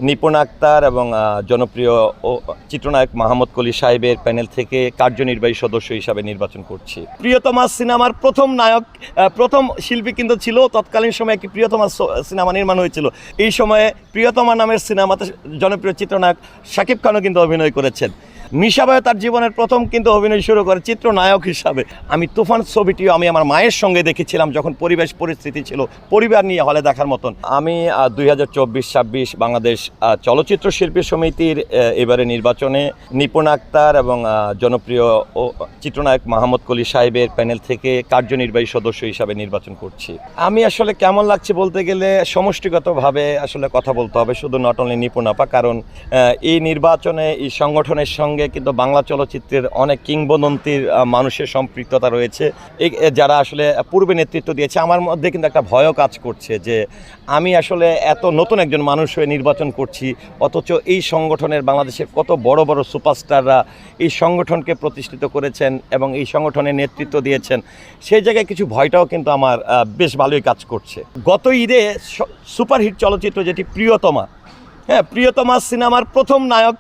নিপুণ আক্তার এবং জনপ্রিয় চিত্রনায়ক মাহমুদ কলি সাহেবের প্যানেল থেকে কার্যনির্বাহী সদস্য হিসাবে নির্বাচন করছি। প্রিয়তমা সিনেমার প্রথম নায়ক, প্রথম শিল্পী কিন্তু ছিল। তৎকালীন সময়ে একটি প্রিয়তমা সিনেমা নির্মাণ হয়েছিল। এই সময়ে প্রিয়তমা নামের সিনেমাতে জনপ্রিয় চিত্রনায়ক শাকিব খানও কিন্তু অভিনয় করেছেন। মিশা ভাইও তার জীবনের প্রথম কিন্তু অভিনয় শুরু করে চিত্রনায়ক হিসাবে। আমি তুফান ছবিটিও আমি আমার মায়ের সঙ্গে দেখেছিলাম যখন পরিবেশ পরিস্থিতি ছিল পরিবার নিয়ে হলে দেখার মতন। আমি 2024-26 বাংলাদেশ চলচ্চিত্র শিল্পী সমিতির এবারে নির্বাচনে নিপুণ আক্তার এবং জনপ্রিয় চিত্রনায়ক মাহমুদ কলি সাহেবের প্যানেল থেকে কার্যনির্বাহী সদস্য হিসাবে নির্বাচন করছি। আমি আসলে কেমন লাগছে বলতে গেলে সমষ্টিগতভাবে আসলে কথা বলতে হবে, শুধু নট অনলি নিপুণ আপা। কারণ এই নির্বাচনে এই সংগঠনের সঙ্গে কিন্তু বাংলা চলচ্চিত্রের অনেক কিংবদন্তির মানুষের সম্পৃক্ততা রয়েছে, যারা আসলে পূর্বে নেতৃত্ব দিয়েছে। আমার মধ্যে কিন্তু একটা ভয়ও কাজ করছে যে আমি আসলে এত নতুন একজন মানুষ হয়ে নির্বাচন করছি, অথচ এই সংগঠনের বাংলাদেশের কত বড় বড় সুপারস্টাররা এই সংগঠনকে প্রতিষ্ঠিত করেছেন এবং এই সংগঠনের নেতৃত্ব দিয়েছেন। সেই জায়গায় কিছু ভয়টাও কিন্তু আমার বেশ ভালোই কাজ করছে। গত ঈদে সুপারহিট চলচ্চিত্র যেটি প্রিয়তমা, প্রিয়তমা সিনেমার প্রথম নায়ক,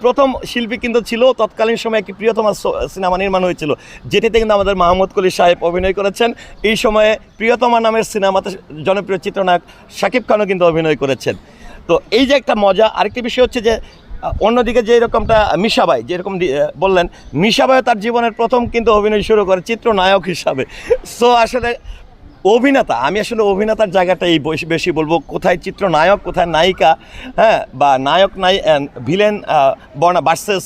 প্রথম শিল্পী কিন্তু ছিল। তৎকালীন সময়ে একটি প্রিয়তমা সিনেমা নির্মাণ হয়েছিল, যেটিতে কিন্তু আমাদের মাহমুদ কলি সাহেব অভিনয় করেছেন। এই সময়ে প্রিয়তমা নামের সিনেমাতে জনপ্রিয় চিত্রনায়ক শাকিব খানও কিন্তু অভিনয় করেছেন। তো এই যে একটা মজা। আরেকটি বিষয় হচ্ছে যে অন্যদিকে যে এরকমটা মিশা ভাই যেরকম বললেন, মিশা ভাইও তার জীবনের প্রথম কিন্তু অভিনয় শুরু করে চিত্রনায়ক হিসাবে। সো আসলে অভিনেতা, আমি আসলে অভিনেতার জায়গাটাই বেশি বলবো। কোথায় চিত্রনায়ক, কোথায় নায়িকা, বা নায়ক ভিলেন ভার্সেস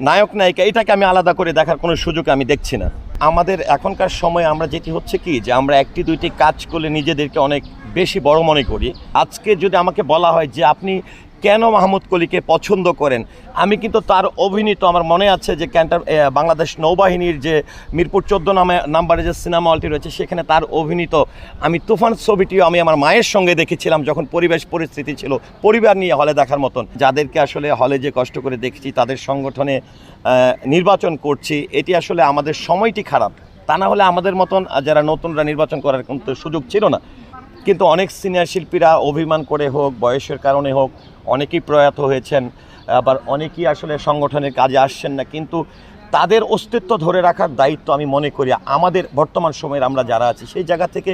নায়ক নায়িকা, এটাকে আমি আলাদা করে দেখার কোনো সুযোগ আমি দেখছি না। আমাদের এখনকার সময়ে আমরা যেটি হচ্ছে কি যে আমরা একটি দুইটি কাজ করলে নিজেদেরকে অনেক বেশি বড় মনে করি। আজকে যদি আমাকে বলা হয় যে আপনি কেন মাহমুদ কলিকে পছন্দ করেন, আমি কিন্তু তার অভিনীত, আমার মনে আছে যে বাংলাদেশ নৌবাহিনীর যে মিরপুর 14 নাম্বারে যে সিনেমা হলটি রয়েছে, সেখানে তার অভিনীত আমি তুফান ছবিটিও আমি আমার মায়ের সঙ্গে দেখেছিলাম যখন পরিবেশ পরিস্থিতি ছিল পরিবার নিয়ে হলে দেখার মতন। যাদেরকে আসলে হলে যে কষ্ট করে দেখেছি, তাদের সংগঠনে নির্বাচন করছি, এটি আসলে আমাদের সময়টি খারাপ। তা না হলে আমাদের মতন যারা নতুনরা নির্বাচন করার কিন্তু সুযোগ ছিল না। কিন্তু অনেক সিনিয়র শিল্পীরা অভিমান করে হোক, বয়সের কারণে হোক, অনেকেই প্রয়াত হয়েছেন, আবার অনেকেই আসলে সংগঠনের কাজে আসছেন না। কিন্তু তাদের অস্তিত্ব ধরে রাখার দায়িত্ব আমি মনে করি আমাদের বর্তমান সময়ের আমরা যারা আছি সেই জায়গা থেকে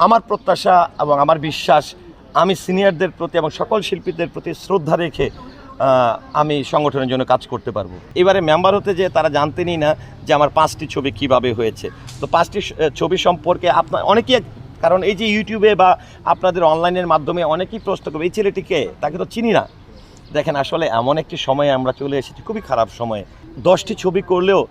আমার প্রত্যাশা এবং আমার বিশ্বাস, আমি সিনিয়রদের প্রতি এবং সকল শিল্পীদের প্রতি শ্রদ্ধা রেখে আমি সংগঠনের জন্য কাজ করতে পারবো। এবারে মেম্বার হতে যে তারা জানতেনই না যে আমার 5টি ছবি কিভাবে হয়েছে। তো 5টি ছবি সম্পর্কে আপনার অনেকেই, কারণ এই যে ইউটিউবে বা আপনাদের অনলাইনের মাধ্যমে অনেকেই প্রশ্ন করবে এই ছেলেটিকে, তাকে তো চিনি না। দেখেন আসলে এমন একটি সময়ে আমরা চলে এসেছি, খুবই খারাপ সময়ে। 10টি ছবি করলেও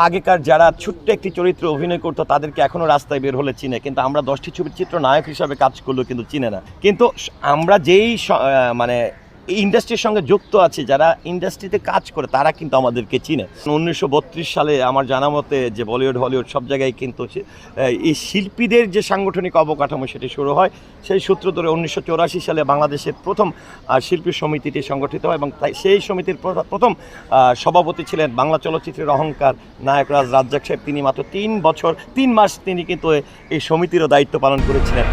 আগেকার যারা ছোট্ট একটি চরিত্রে অভিনয় করতো তাদেরকে এখনও রাস্তায় বের হলে চিনে, কিন্তু আমরা 10টি ছবির চিত্রনায়ক হিসাবে কাজ করলেও কিন্তু চিনে না। কিন্তু আমরা যেই মানে এই ইন্ডাস্ট্রির সঙ্গে যুক্ত আছে, যারা ইন্ডাস্ট্রিতে কাজ করে, তারা কিন্তু আমাদেরকে চিনে। 1932 সালে আমার জানা মতে যে বলিউড হলিউড সব জায়গায় কিন্তু এই শিল্পীদের যে সাংগঠনিক অবকাঠামো সেটি শুরু হয়। সেই সূত্র ধরে 1984 সালে বাংলাদেশের প্রথম শিল্পী সমিতিটি সংগঠিত হয় এবং তাই সেই সমিতির প্রথম সভাপতি ছিলেন বাংলা চলচ্চিত্রের অহংকার নায়করাজ রাজ্জাক সাহেব। তিনি মাত্র 3 বছর 3 মাস তিনি কিন্তু এই সমিতিরও দায়িত্ব পালন করেছিলেন।